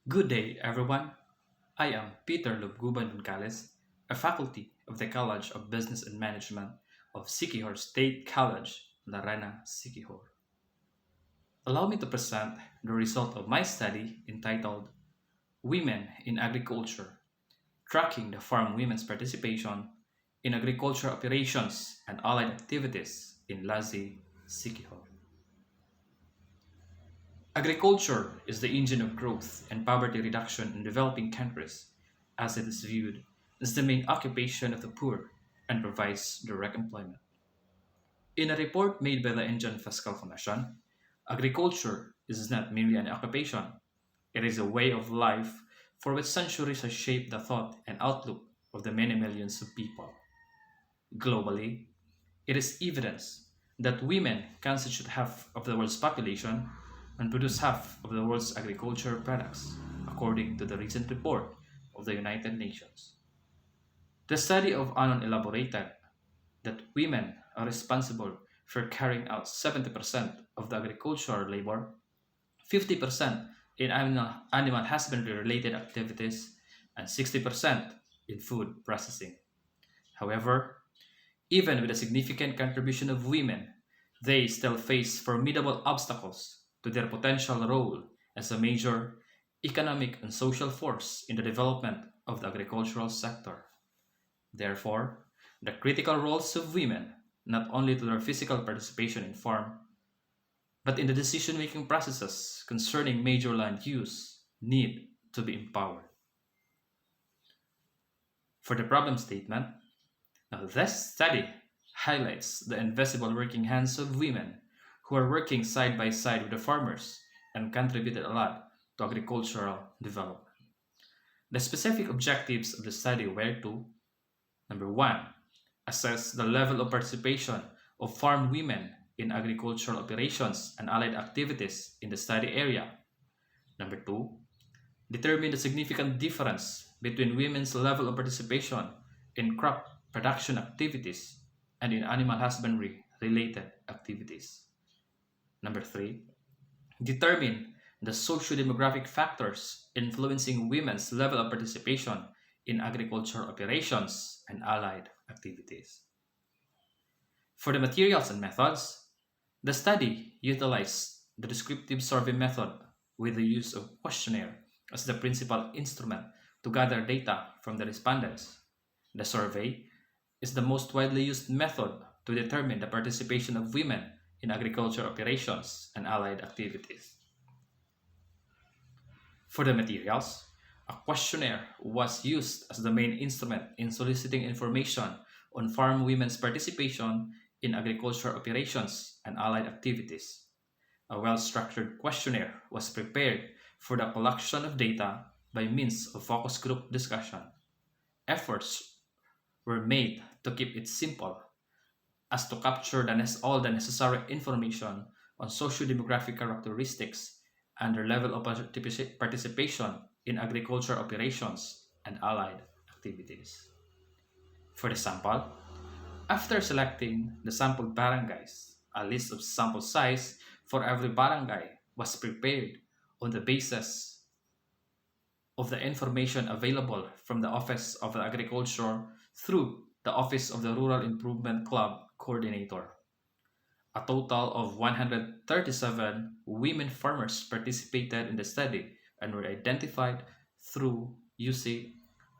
Good day, everyone. I am Peter Lubguban Boncales, a faculty of the College of Business and Management of Siquijor State College, Larena, Siquijor. Allow me to present the result of my study entitled Women in Agriculture, Tracking the Farm Women's Participation in Agriculture Operations and Allied Activities in Lazi, Siquijor. Agriculture is the engine of growth and poverty reduction in developing countries, as it is viewed as the main occupation of the poor and provides direct employment. In a report made by the Indian Fiscal Commission, agriculture is not merely an occupation, it is a way of life for which centuries have shaped the thought and outlook of the many millions of people. Globally, it is evidence that women constitute half of the world's population and produce half of the world's agricultural products, according to the recent report of the United Nations. The study of Anon elaborated that women are responsible for carrying out 70% of the agricultural labor, 50% in animal husbandry related activities, and 60% in food processing. However, even with a significant contribution of women, they still face formidable obstacles to their potential role as a major economic and social force in the development of the agricultural sector. Therefore, the critical roles of women, not only to their physical participation in farm, but in the decision-making processes concerning major land use, need to be empowered. For the problem statement, now this study highlights the invisible working hands of women who are working side by side with the farmers and contributed a lot to agricultural development. The specific objectives of the study were to: number one, assess the level of participation of farm women in agricultural operations and allied activities in the study area. Number two, determine the significant difference between women's level of participation in crop production activities and in animal husbandry related activities. Number three, determine the socio-demographic factors influencing women's level of participation in agricultural operations and allied activities. For the materials and methods, the study utilized the descriptive survey method with the use of questionnaire as the principal instrument to gather data from the respondents. The survey is the most widely used method to determine the participation of women in agriculture operations and allied activities. For the materials, a questionnaire was used as the main instrument in soliciting information on farm women's participation in agriculture operations and allied activities. A well-structured questionnaire was prepared for the collection of data by means of focus group discussion. Efforts were made to keep it simple as to capture all the necessary information on socio-demographic characteristics and their level of participation in agriculture operations and allied activities. For the sample, after selecting the sampled barangays, a list of sample size for every barangay was prepared on the basis of the information available from the Office of Agriculture through the Office of the Rural Improvement Club Coordinator. A total of 137 women farmers participated in the study and were identified through UC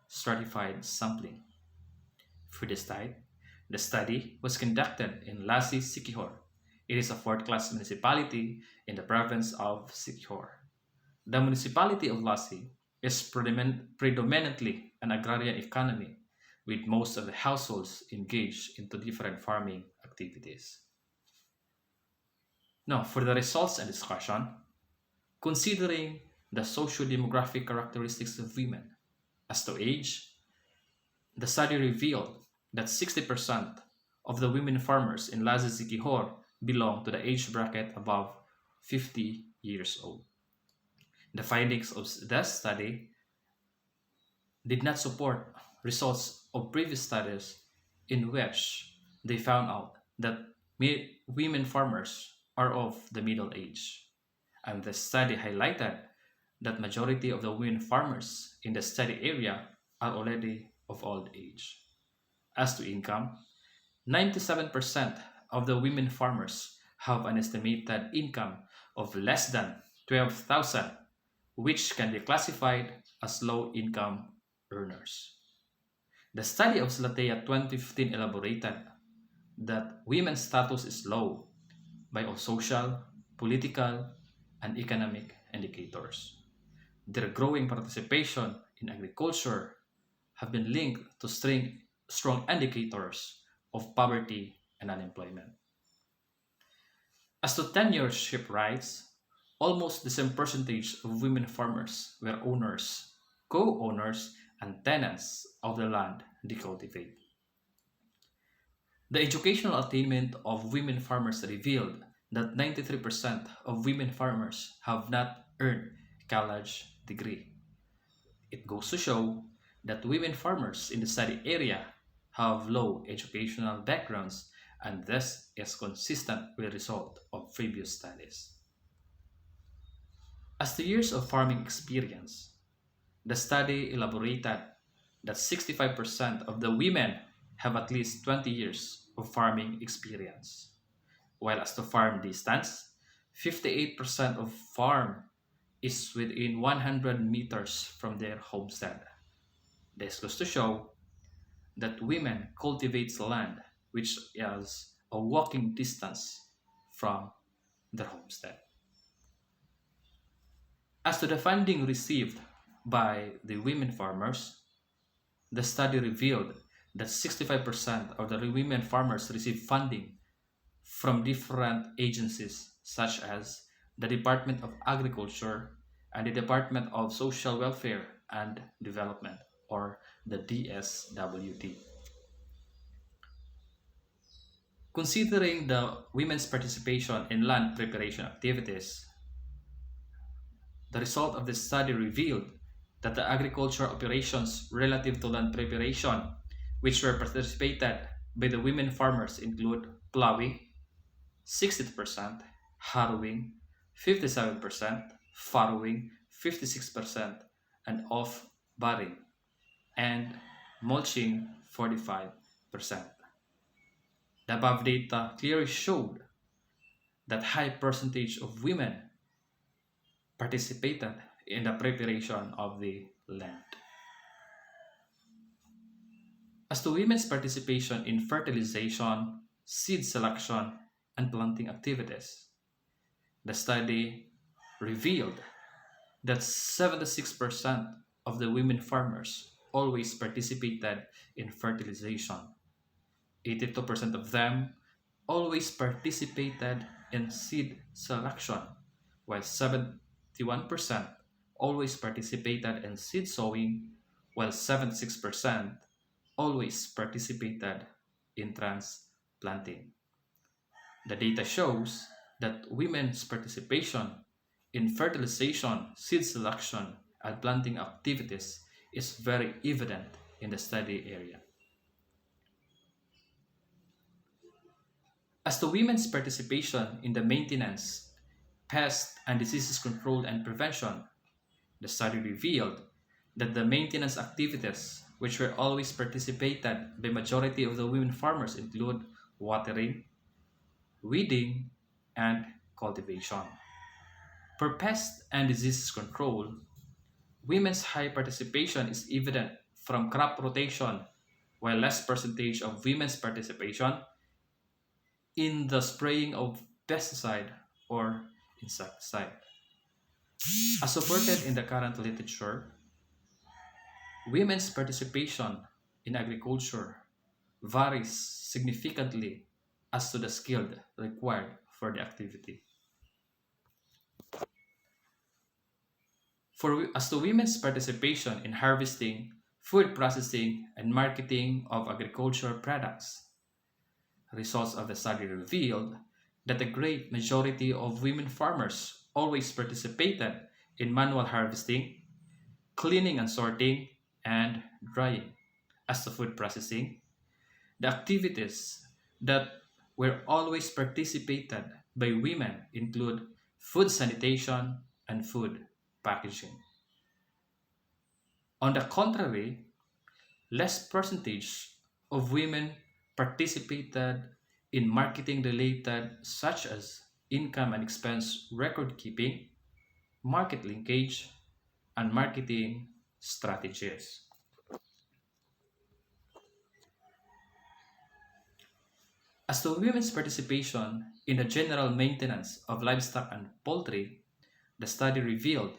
stratified sampling. For this type, the study was conducted in Lazi, Siquijor. It is a fourth-class municipality in the province of Siquijor. The Municipality of Lazi is predominantly an agrarian economy, with most of the households engaged into different farming activities. Now, for the results and discussion, considering the socio-demographic characteristics of women. As to age, the study revealed that 60% of the women farmers in Lazi Siquijor belong to the age bracket above 50 years old. The findings of this study did not support results of previous studies in which they found out that women farmers are of the middle age. And the study highlighted that majority of the women farmers in the study area are already of old age. As to income, 97% of the women farmers have an estimated income of less than 12,000, which can be classified as low income earners. The study of Slatea 2015 elaborated that women's status is low by all social, political, and economic indicators. Their growing participation in agriculture have been linked to strong indicators of poverty and unemployment. As to tenureship rights, almost the same percentage of women farmers were owners, co-owners, and tenants of the land they cultivate. The educational attainment of women farmers revealed that 93% of women farmers have not earned a college degree. It goes to show that women farmers in the study area have low educational backgrounds, and this is consistent with the result of previous studies. As to years of farming experience, the study elaborated that 65% of the women have at least 20 years of farming experience, while as to farm distance, 58% of farm is within 100 meters from their homestead. This goes to show that women cultivate land which is a walking distance from their homestead. As to the funding received by the women farmers, the study revealed that 65% of the women farmers receive funding from different agencies such as the Department of Agriculture and the Department of Social Welfare and Development, or the DSWD. Considering the women's participation in land preparation activities, the result of the study revealed that the agriculture operations relative to land preparation, which were participated by the women farmers, include plowing, 60%, harrowing, 57%, farrowing, 56%, and off-barring, and mulching, 45%. The above data clearly showed that high percentage of women participated in the preparation of the land. As to women's participation in fertilization, seed selection, and planting activities, the study revealed that 76% of the women farmers always participated in fertilization. 82% of them always participated in seed selection, while 71% always participated in seed sowing, while 76% always participated in transplanting. The data shows that women's participation in fertilization, seed selection, and planting activities is very evident in the study area. As to women's participation in the maintenance, pest and diseases control and prevention, the study revealed that the maintenance activities, which were always participated by majority of the women farmers, include watering, weeding, and cultivation. For pest and diseases control, women's high participation is evident from crop rotation, while less percentage of women's participation in the spraying of pesticide or insecticide. As supported in the current literature, women's participation in agriculture varies significantly as to the skill required for the activity. As to women's participation in harvesting, food processing, and marketing of agricultural products, results of the study revealed that a great majority of women farmers always participated in manual harvesting, cleaning and sorting, and drying. As to food processing, the activities that were always participated by women include food sanitation and food packaging. On the contrary, less percentage of women participated in marketing related such as income and expense record keeping, market linkage, and marketing strategies. As to women's participation in the general maintenance of livestock and poultry, the study revealed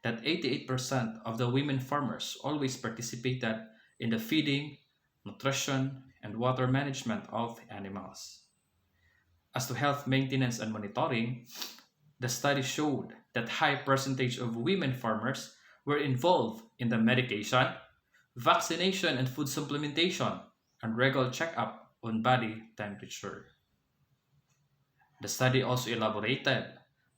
that 88% of the women farmers always participated in the feeding, nutrition, and water management of animals. As to health maintenance and monitoring, the study showed that high percentage of women farmers were involved in the medication, vaccination and food supplementation, and regular checkup on body temperature. The study also elaborated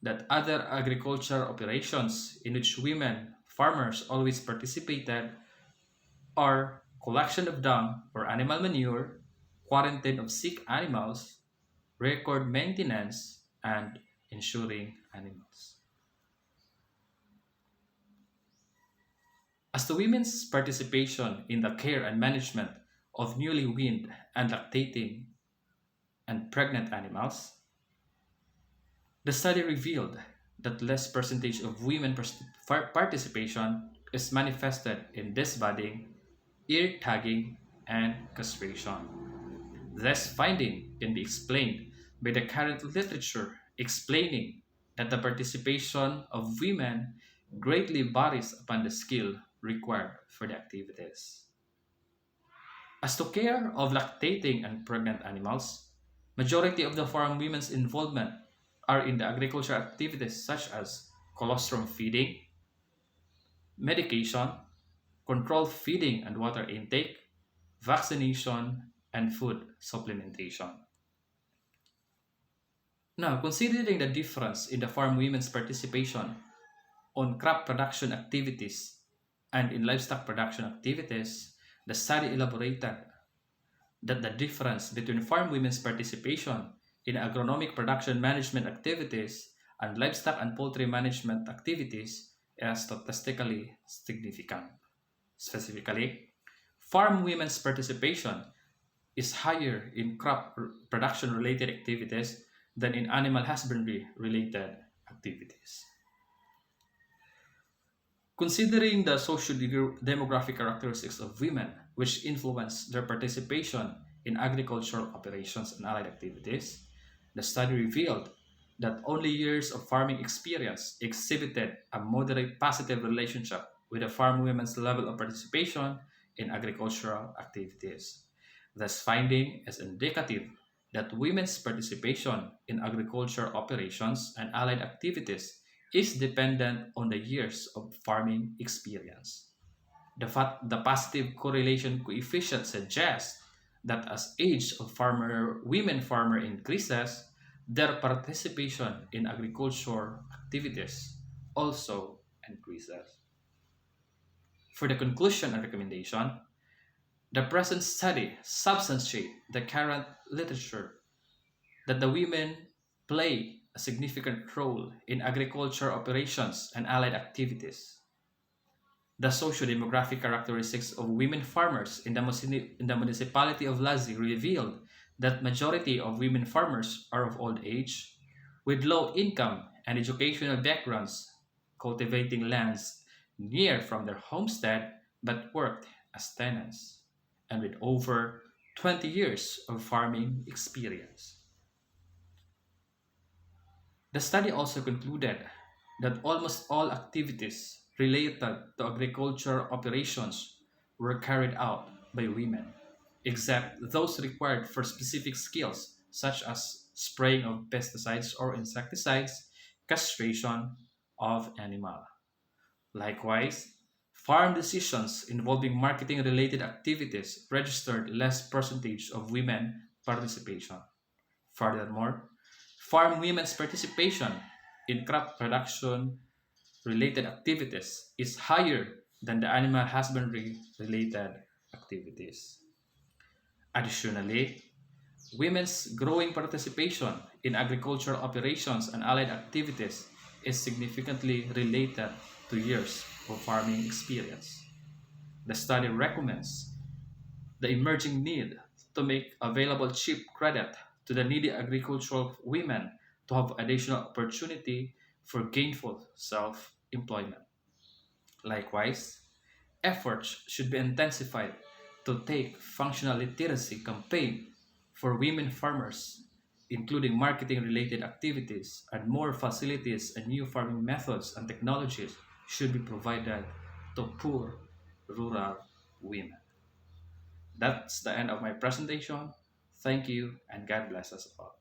that other agricultural operations in which women farmers always participated are collection of dung or animal manure, quarantine of sick animals, record maintenance, and insuring animals. As to women's participation in the care and management of newly weaned and lactating and pregnant animals, the study revealed that less percentage of women participation is manifested in disbudding, ear tagging, and castration. This finding can be explained by the current literature explaining that the participation of women greatly varies upon the skill required for the activities. As to care of lactating and pregnant animals, majority of the farm women's involvement are in the agricultural activities such as colostrum feeding, medication, controlled feeding and water intake, vaccination, and food supplementation. Now, considering the difference in the farm women's participation on crop production activities and in livestock production activities, the study elaborated that the difference between farm women's participation in agronomic production management activities and livestock and poultry management activities is statistically significant. Specifically, farm women's participation is higher in crop production related activities than in animal husbandry related activities. Considering the socio-demographic characteristics of women, which influence their participation in agricultural operations and allied activities, the study revealed that only years of farming experience exhibited a moderate positive relationship with the farm women's level of participation in agricultural activities. This finding is indicative that women's participation in agricultural operations and allied activities is dependent on the years of farming experience. The positive correlation coefficient suggests that as age of women farmer increases, their participation in agriculture activities also increases. For the conclusion and recommendation, the present study substantiates the current literature that the women play a significant role in agriculture operations and allied activities. The socio-demographic characteristics of women farmers in the Municipality of Lazi revealed that majority of women farmers are of old age, with low income and educational backgrounds, cultivating lands near from their homestead but worked as tenants, and with over 20 years of farming experience. The study also concluded that almost all activities related to agricultural operations were carried out by women, except those required for specific skills such as spraying of pesticides or insecticides, castration of animal. Likewise, farm decisions involving marketing related activities registered less percentage of women participation. Furthermore, farm women's participation in crop production related activities is higher than the animal husbandry related activities. Additionally, women's growing participation in agricultural operations and allied activities is significantly related to years of farming experience. The study recommends the emerging need to make available cheap credit to the needy agricultural women to have additional opportunity for gainful self employment. Likewise, efforts should be intensified to take functional literacy campaign for women farmers, including marketing related activities and more facilities and new farming methods and technologies should be provided to poor rural women. That's the end of my presentation. Thank you and God bless us all.